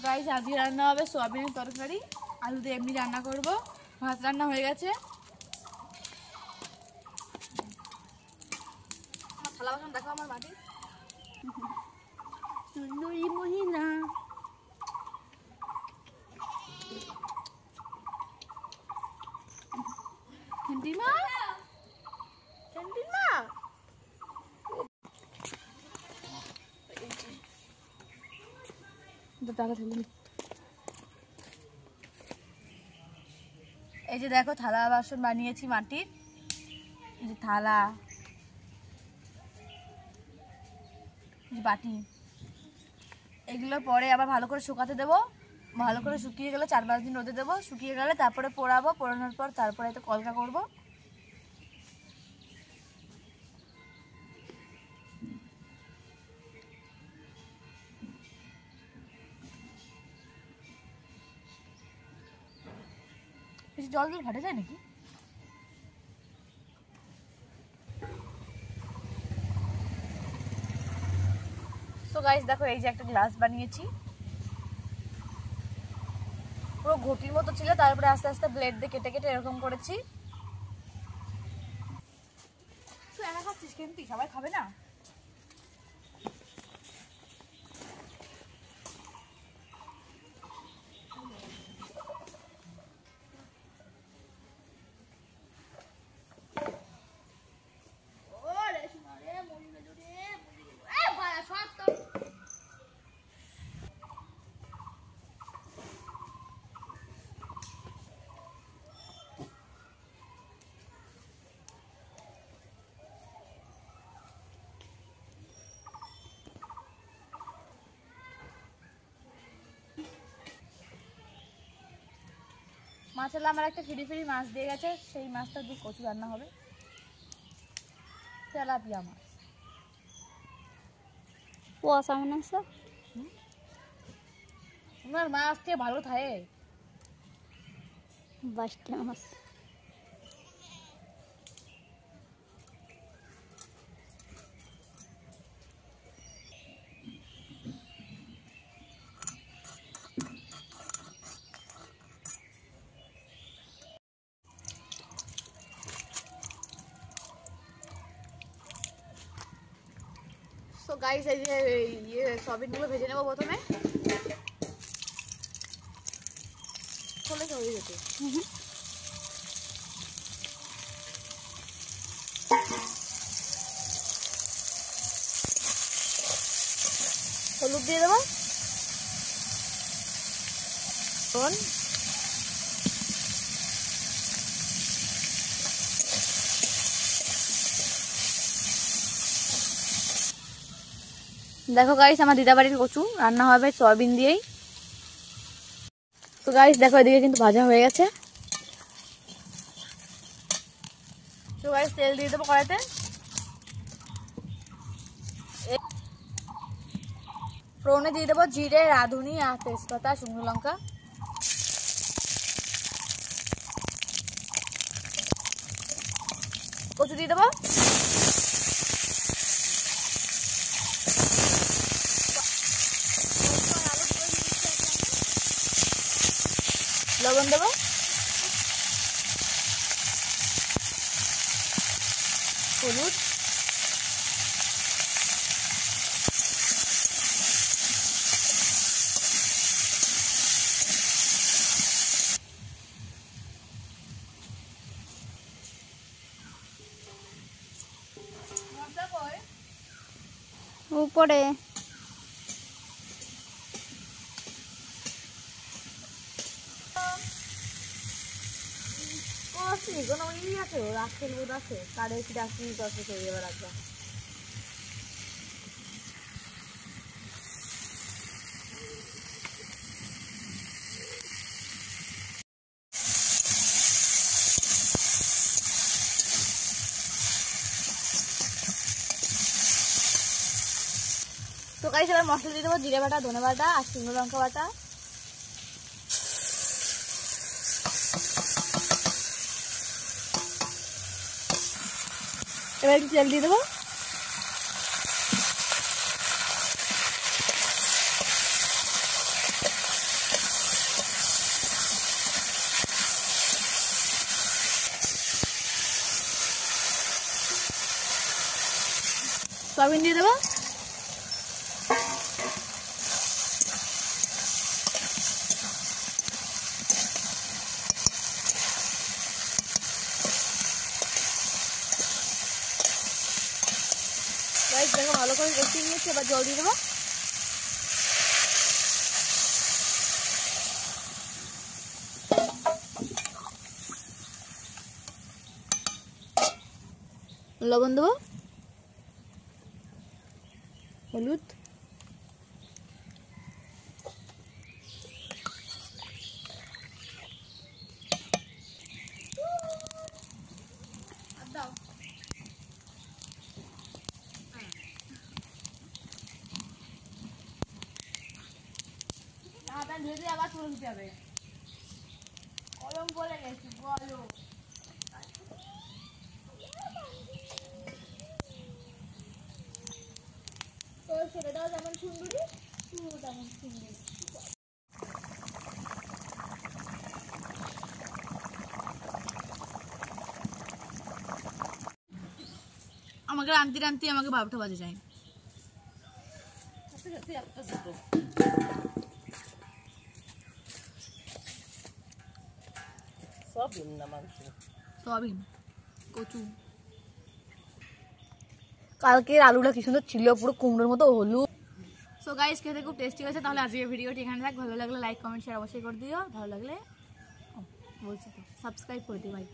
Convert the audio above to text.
Guys আজকে রান্না হবে সোয়াবিনের তরকারি, আলু দিয়ে এমনি রান্না করব। ভাত রান্না হয়ে গেছে। আমার থালা বাসন দেখো আমার মাটি সুন্দরী মহিলা। ক্যান্টিমা ক্যান্টিমা এই যে দেখো থালা বাসন বানিয়েছি মাটির, এই যে থালা, বাটি, এগুলো পরে আবার ভালো করে শুকাতে দেবো। ভালো করে শুকিয়ে গেলে 4-5 দিন রোদে দেবো। শুকিয়ে গেলে তারপরে পোড়াবো, পোড়ানোর পর তারপরে তো কলকা করবো। জল দিয়ে ঘাটে যায় নাকি? সো গাইস দেখো এই যে একটা গ্লাস বানিয়েছি, পুরো ঘটির মতো ছিল, তারপরে আস্তে আস্তে ব্লেড দিয়ে কেটে কেটে এরকম করেছি। তুই একা খাচ্ছিস কিন্তু সবাই খাবে না? মাছালা আমার একটা ফিরি ফিরি মাছ দিয়ে গেছে, সেই মাছটা দিয়ে কচু রান্না হবে। তেলাপিয়া মাছ পোয়াশা মনে আছে। তোমার মা আজকে ভালো থাকে। বাসটা মাছ সো গাইস এই যে সয়াবিনগুলো ভেজে নেবো প্রথমে। খোলে তো হয়ে যেতে। হলুদ দিয়ে দেবো, দেখো গাইস আমার দিদাবাড়ির কচু রান্না হবে সয়াবিন দিয়েই। তো গাইস দেখো এদিকে কিন্তু ভাজা হয়ে গেছে। তো গাইস তেল দিয়ে দেবো কড়াইতে। ফোড়নে দিয়ে দেবো জিরে, রাঁধুনি আর তেজপাতা, শুকনো লঙ্কা। কচু দিয়ে দেবো, লবণ দেবো, হলুদ, উপরে কোনো ই আছে রাখের বোধ আছে, কারে কি ডাকি করছে সেই এবার রাখবা। তো গাইস এবার মশলা দিয়ে দেবো জিরে বাটা, ধনে বাটা আর শুকনো লঙ্কা বাটা। এবার একটু তেল দিয়ে দেবো। সয়াবিন দিয়ে দেবো। দেখো ভালো করে কষিয়ে নিয়েছি, এবার জল দিয়ে দেবো। লবণ দেবো, হলুদ, আবার তুলে দিতে হবে। কলম বলে গেছি, বলো তোর ছেলেটাও যেমন সুন্দরী, তুইও তেমন সুন্দরী। আমাকে রান্তি রান্তি আমাকে 12টা বাজে যায়। সয়াবিন, কচু। কালকের আলুটা কি সুন্দর ছিল, পুরো কুমড়োর মতো হলুদ। সো গাইস, খেতে খুব টেস্টি হয়েছে। তাহলে আজকের ভিডিওটি এখানে থাক। ভালো লাগলে লাইক কমেন্ট শেয়ার অবশ্যই করে দিও। ভালো লাগলে বলছি তো সাবস্ক্রাইব করে দিও। ভাই।